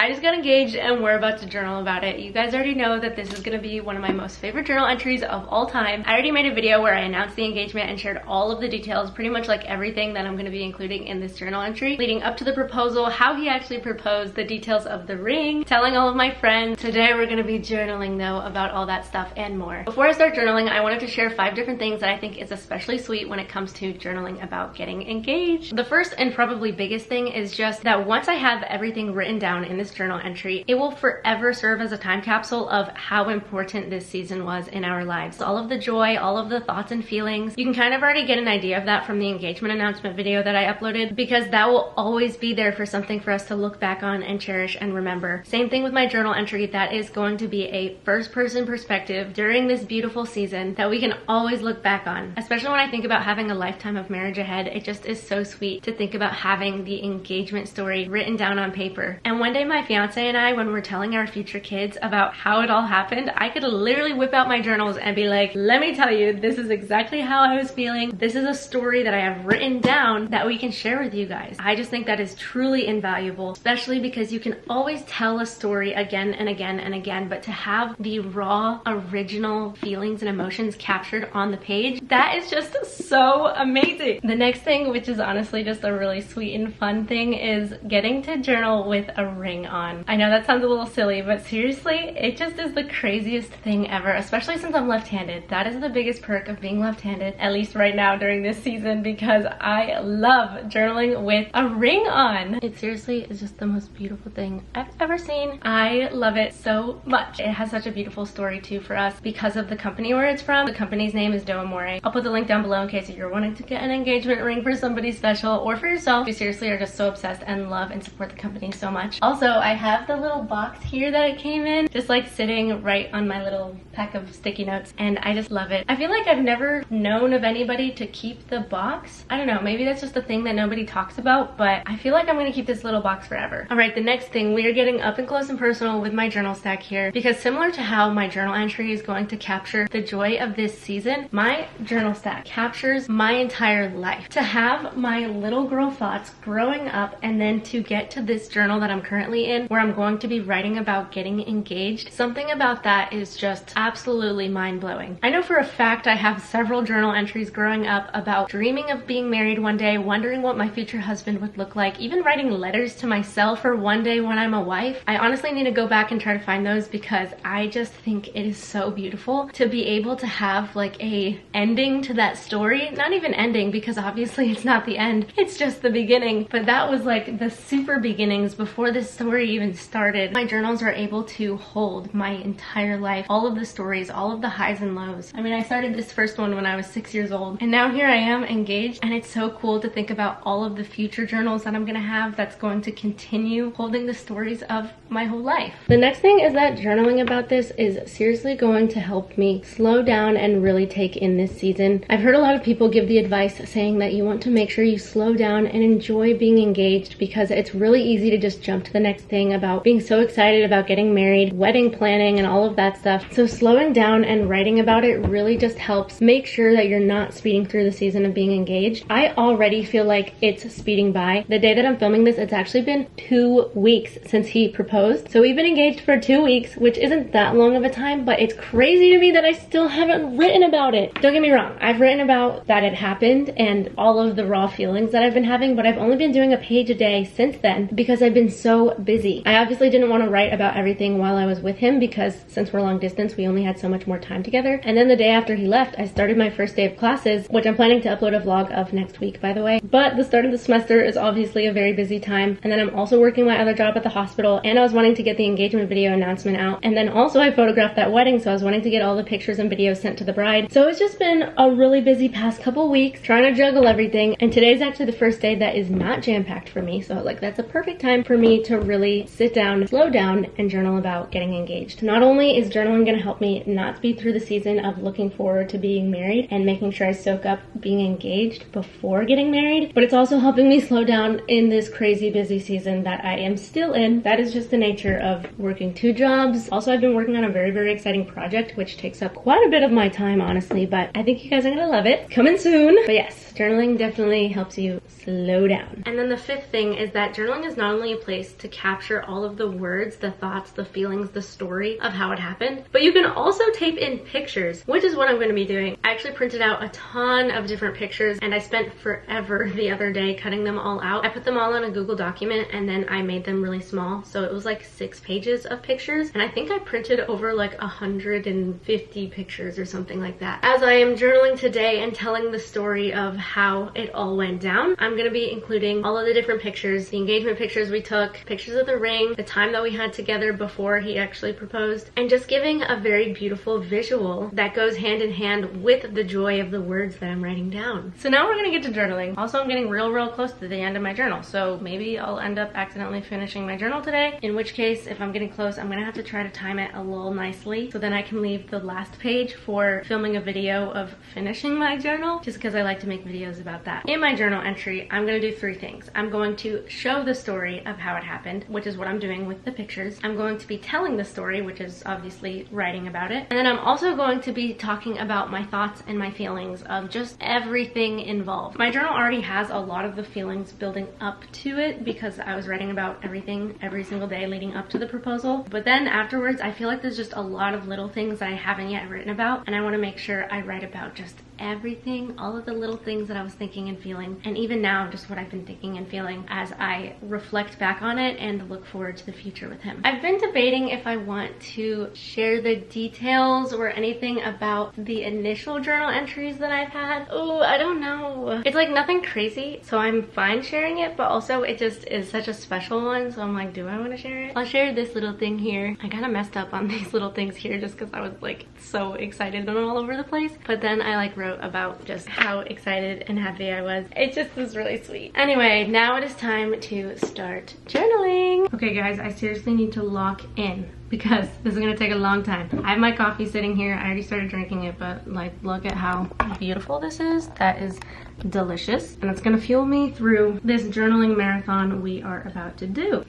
I just got engaged and we're about to journal about it. You guys already know that this is gonna be one of my most favorite journal entries of all time. I already made a video where I announced the engagement and shared all of the details, pretty much like everything that I'm gonna be including in this journal entry, leading up to the proposal, how he actually proposed, the details of the ring, telling all of my friends. Today we're gonna be journaling though about all that stuff and more. Before I start journaling, I wanted to share 5 different things that I think is especially sweet when it comes to journaling about getting engaged. The first and probably biggest thing is just that once I have everything written down in this journal entry, it will forever serve as a time capsule of how important this season was in our lives. All of the joy, all of the thoughts and feelings. You can kind of already get an idea of that from the engagement announcement video that I uploaded, because that will always be there for something for us to look back on and cherish and remember. Same thing with my journal entry. That is going to be a first-person perspective during this beautiful season that we can always look back on. Especially when I think about having a lifetime of marriage ahead, it just is so sweet to think about having the engagement story written down on paper. And one day my fiance and I, when we're telling our future kids about how it all happened, I could literally whip out my journals and be like, let me tell you, this is exactly how I was feeling. This is a story that I have written down that we can share with you guys. I just think that is truly invaluable, especially because you can always tell a story again and again and again, but to have the raw, original feelings and emotions captured on the page, that is just so amazing. The next thing, which is honestly just a really sweet and fun thing, is getting to journal with a ring on. I know that sounds a little silly, but seriously, it just is the craziest thing ever, especially since I'm left-handed. That is the biggest perk of being left-handed, at least right now during this season, because I love journaling with a ring on. It seriously is just the most beautiful thing I've ever seen. I love it so much. It has such a beautiful story too for us because of the company where it's from. The company's name is Do Amore. I'll put the link down below in case you're wanting to get an engagement ring for somebody special or for yourself. You seriously are just so obsessed and love and support the company so much. Also, I have the little box here that it came in, just like sitting right on my little pack of sticky notes, and I just love it. I feel like I've never known of anybody to keep the box. I don't know, maybe that's just a thing that nobody talks about, but I feel like I'm gonna keep this little box forever. All right, the next thing, we are getting up and close and personal with my journal stack here, because similar to how my journal entry is going to capture the joy of this season, my journal stack captures my entire life. To have my little girl thoughts growing up and then to get to this journal that I'm currently in, where I'm going to be writing about getting engaged, something about that is just absolutely mind-blowing. I know for a fact I have several journal entries growing up about dreaming of being married one day, wondering what my future husband would look like, even writing letters to myself for one day when I'm a wife. I honestly need to go back and try to find those, because I just think it is so beautiful to be able to have like a ending to that story. Not even ending, because obviously it's not the end, it's just the beginning, but that was like the super beginnings before this story even started. My journals are able to hold my entire life, all of the stories, all of the highs and lows. I mean, I started this first one when I was 6 years old, and now here I am engaged, and it's so cool to think about all of the future journals that I'm gonna have that's going to continue holding the stories of my whole life. The next thing is that journaling about this is seriously going to help me slow down and really take in this season. I've heard a lot of people give the advice saying that you want to make sure you slow down and enjoy being engaged, because it's really easy to just jump to the next thing about being so excited about getting married, wedding planning, and all of that stuff. So slowing down and writing about it really just helps make sure that you're not speeding through the season of being engaged. I already feel like it's speeding by. The day that I'm filming this, it's actually been 2 weeks since he proposed. So we've been engaged for 2 weeks, which isn't that long of a time, but it's crazy to me that I still haven't written about it. Don't get me wrong, I've written about that it happened and all of the raw feelings that I've been having, but I've only been doing a page a day since then because I've been so busy. I obviously didn't want to write about everything while I was with him, because since we're long distance, we only had so much more time together. And then the day after he left, I started my first day of classes, which I'm planning to upload a vlog of next week, by the way. But the start of the semester is obviously a very busy time. And then I'm also working my other job at the hospital, and I was wanting to get the engagement video announcement out. And then also I photographed that wedding, so I was wanting to get all the pictures and videos sent to the bride. So it's just been a really busy past couple weeks trying to juggle everything. And today's actually the first day that is not jam-packed for me. So like that's a perfect time for me to really sit down, slow down, and journal about getting engaged. Not only is journaling going to help me not speed through the season of looking forward to being married and making sure I soak up being engaged before getting married, but it's also helping me slow down in this crazy busy season that I am still in. That is just the nature of working 2 jobs. Also, I've been working on a very, very exciting project, which takes up quite a bit of my time, honestly, but I think you guys are gonna love it. Coming soon. But yes, journaling definitely helps you slow down. And then the fifth thing is that journaling is not only a place to capture all of the words, the thoughts, the feelings, the story of how it happened, but you can also tape in pictures, which is what I'm going to be doing. I actually printed out a ton of different pictures and I spent forever the other day cutting them all out. I put them all on a Google document and then I made them really small. So it was like 6 pages of pictures. And I think I printed over like 150 pictures or something like that. As I am journaling today and telling the story of how it all went down, I'm going to be including all of the different pictures, the engagement pictures we took, pictures of the ring, the time that we had together before he actually proposed, and just giving a very beautiful visual that goes hand in hand with the joy of the words that I'm writing down. So now we're going to get to journaling. Also, I'm getting real close to the end of my journal, so maybe I'll end up accidentally finishing my journal today, in which case, if I'm getting close, I'm going to have to try to time it a little nicely so then I can leave the last page for filming a video of finishing my journal, just because I like to make videos about that. In my journal entry, I'm going to do 3 things. I'm going to show the story of how it happened, which is what I'm doing with the pictures. I'm going to be telling the story, which is obviously writing about it. And then I'm also going to be talking about my thoughts and my feelings of just everything involved. My journal already has a lot of the feelings building up to it because I was writing about everything every single day leading up to the proposal. But then afterwards, I feel like there's just a lot of little things that I haven't yet written about, and I want to make sure I write about just everything, all of the little things that I was thinking and feeling, and even now just what I've been thinking and feeling as I reflect back on it and look forward to the future with him. I've been debating if I want to share the details or anything about the initial journal entries that I've had. Oh, I don't know. It's like nothing crazy, so I'm fine sharing it, but also it just is such a special one, so I'm like, do I want to share it? I'll share this little thing here. I kind of messed up on these little things here just because I was like so excited and all over the place, but then I like wrote about just how excited and happy I was. It just was really sweet. Anyway, now it is time to start journaling. Okay guys, I seriously need to lock in because this is gonna take a long time. I have my coffee sitting here. I already started drinking it, but like, look at how beautiful this is. That is delicious. And it's gonna fuel me through this journaling marathon we are about to do.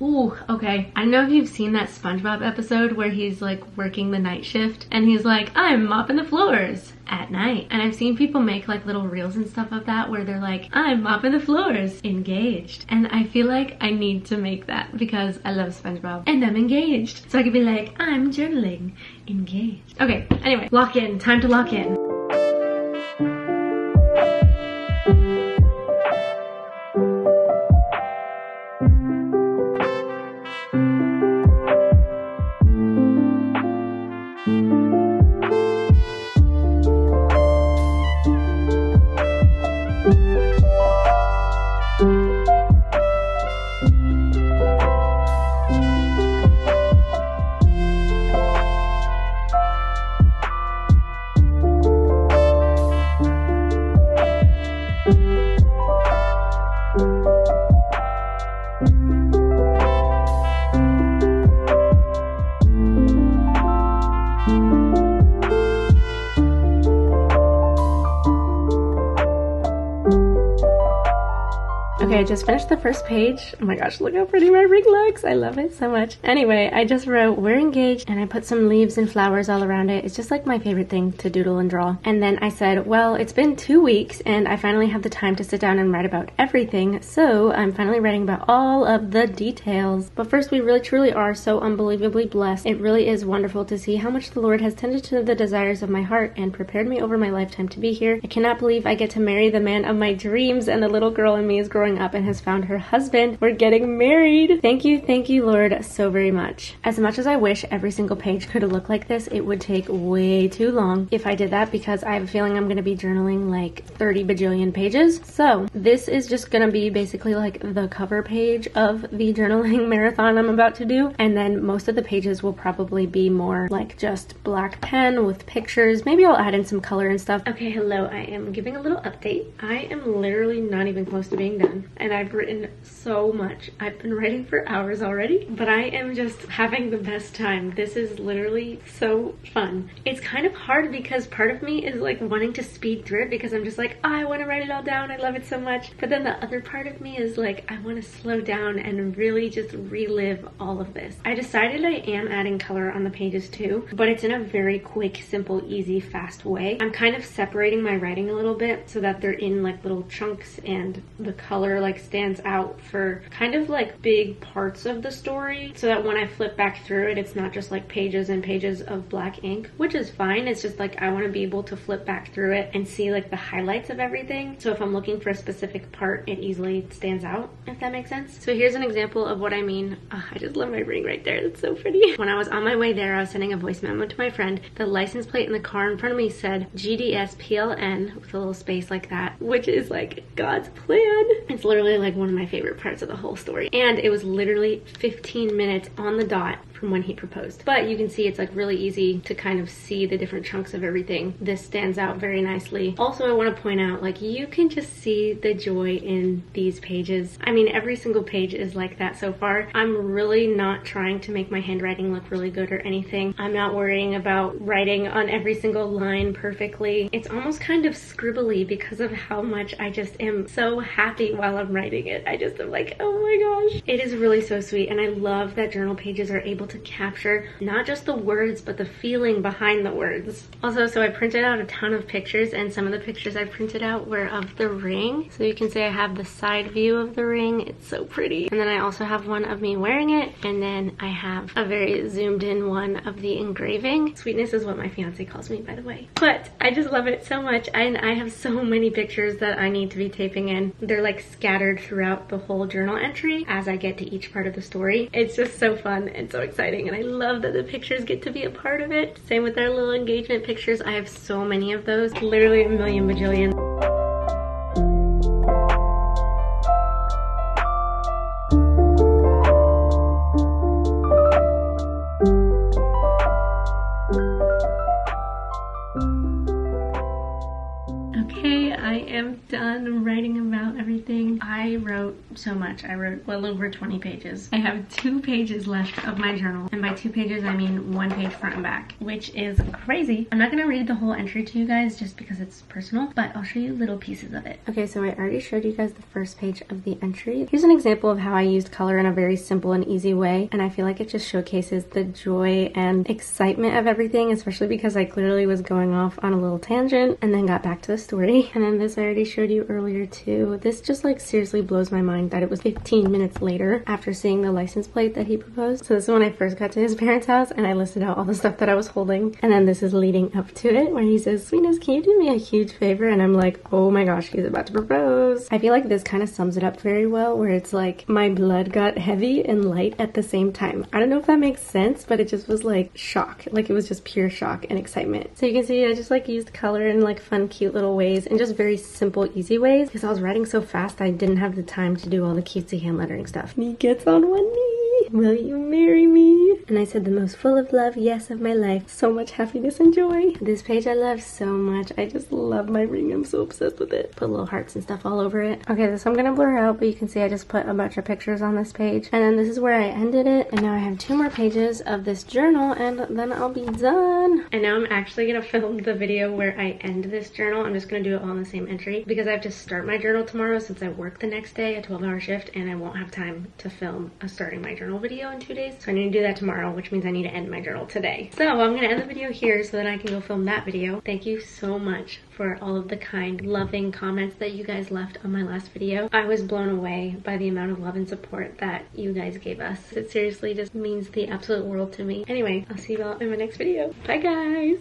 Ooh, okay. I don't know if you've seen that SpongeBob episode where he's like working the night shift and he's like, I'm mopping the floors at night. And I've seen people make like little reels and stuff of that where they're like, I'm mopping the floors, engaged. And I feel like I need to make that because I love SpongeBob and I'm engaged. So I could be like, I'm journaling, engaged. Okay, anyway, lock in, time to lock in. Okay, I just finished the first page. Oh my gosh, look how pretty my ring looks. I love it so much. Anyway, I just wrote, we're engaged, and I put some leaves and flowers all around it. It's just like my favorite thing to doodle and draw. And then I said, well, it's been 2 weeks and I finally have the time to sit down and write about everything. So I'm finally writing about all of the details. But first, we really truly are so unbelievably blessed. It really is wonderful to see how much the Lord has tended to the desires of my heart and prepared me over my lifetime to be here. I cannot believe I get to marry the man of my dreams, and the little girl in me is growing up and has found her husband. We're getting married. Thank you, Lord, so very much. As I wish every single page could look like this, it would take way too long if I did that, because I have a feeling I'm going to be journaling like 30 bajillion pages. So this is just going to be basically like the cover page of the journaling marathon I'm about to do, and then most of the pages will probably be more like just black pen with pictures. Maybe I'll add in some color and stuff. Okay, hello, I am giving a little update. I am literally not even close to being done. time and I've written so much. I've been writing for hours already, but I am just having the best time. This is literally so fun. It's kind of hard because part of me is like wanting to speed through it because I'm just like, oh, I want to write it all down. I love it so much. But then the other part of me is like, I want to slow down and really just relive all of this. I decided I am adding color on the pages too, but it's in a very quick, simple, easy, fast way. I'm kind of separating my writing a little bit so that they're in like little chunks and the color like stands out for kind of like big parts of the story, so that when I flip back through it, it's not just like pages and pages of black ink, which is fine. It's just like I want to be able to flip back through it and see like the highlights of everything. So if I'm looking for a specific part, it easily stands out, if that makes sense. So here's an example of what I mean. Oh, I just love my ring right there. That's so pretty. When I was on my way there, I was sending a voice memo to my friend. The license plate in the car in front of me said GDSPLN with a little space like that, which is like God's plan. It's literally like one of my favorite parts of the whole story. And it was literally 15 minutes on the dot from when he proposed. But you can see it's like really easy to kind of see the different chunks of everything. This stands out very nicely. Also, I want to point out, like, you can just see the joy in these pages. I mean, every single page is like that so far. I'm really not trying to make my handwriting look really good or anything. I'm not worrying about writing on every single line perfectly. It's almost kind of scribbly because of how much I just am so happy while I'm writing it. I just am like, oh my gosh. It is really so sweet, and I love that journal pages are able to capture not just the words but the feeling behind the words. Also, so I printed out a ton of pictures, and some of the pictures I printed out were of the ring. So you can see I have the side view of the ring. It's so pretty. And then I also have one of me wearing it, and then I have a very zoomed in one of the engraving. Sweetness is what my fiance calls me, by the way. But I just love it so much, and I have so many pictures that I need to be taping in. They're like scattered throughout the whole journal entry as I get to each part of the story. It's just so fun and so exciting, and I love that the pictures get to be a part of it. Same with our little engagement pictures. I have so many of those, literally a million bajillion. I am done writing about everything. I wrote so much. I wrote well over 20 pages. I have 2 pages left of my journal, and by 2 pages I mean 1 page front and back, which is crazy. I'm not gonna read the whole entry to you guys just because it's personal, but I'll show you little pieces of it. Okay, so I already showed you guys the first page of the entry. Here's an example of how I used color in a very simple and easy way, and I feel like it just showcases the joy and excitement of everything, especially because I clearly was going off on a little tangent and then got back to the story. And then this I already showed you earlier too. This just like seriously blows my mind that it was 15 minutes later after seeing the license plate that he proposed. So this is when I first got to his parents' house, and I listed out all the stuff that I was holding, and then this is leading up to it where he says, "Sweetness, can you do me a huge favor?" And I'm like, oh my gosh, he's about to propose. I feel like this kind of sums it up very well, where it's like my blood got heavy and light at the same time. I don't know if that makes sense, but it just was like shock. Like it was just pure shock and excitement. So you can see I just like used color in like fun, cute little ways, and just very simple, easy ways, because I was writing so fast I didn't have the time to do all the cutesy hand lettering stuff. And he gets on one knee. "Will you marry me?" And I said the most full of love yes of my life. So much happiness and joy. This page I love so much. I just love my ring. I'm so obsessed with it. Put little hearts and stuff all over it. Okay, this I'm gonna blur out, but you can see I just put a bunch of pictures on this page. And then this is where I ended it. And now I have 2 more pages of this journal, and then I'll be done. And now I'm actually gonna film the video where I end this journal. I'm just gonna do it all in the same entry because I have to start my journal tomorrow since I work the next day, a 12-hour shift, and I won't have time to film a starting my journal video in 2 days. So I need to do that tomorrow, which means I need to end my journal today. So I'm gonna end the video here so that I can go film that video. Thank you so much for all of the kind, loving comments that you guys left on my last video. I was blown away by the amount of love and support that you guys gave us. It seriously just means the absolute world to me. Anyway, I'll see you all in my next video. Bye guys!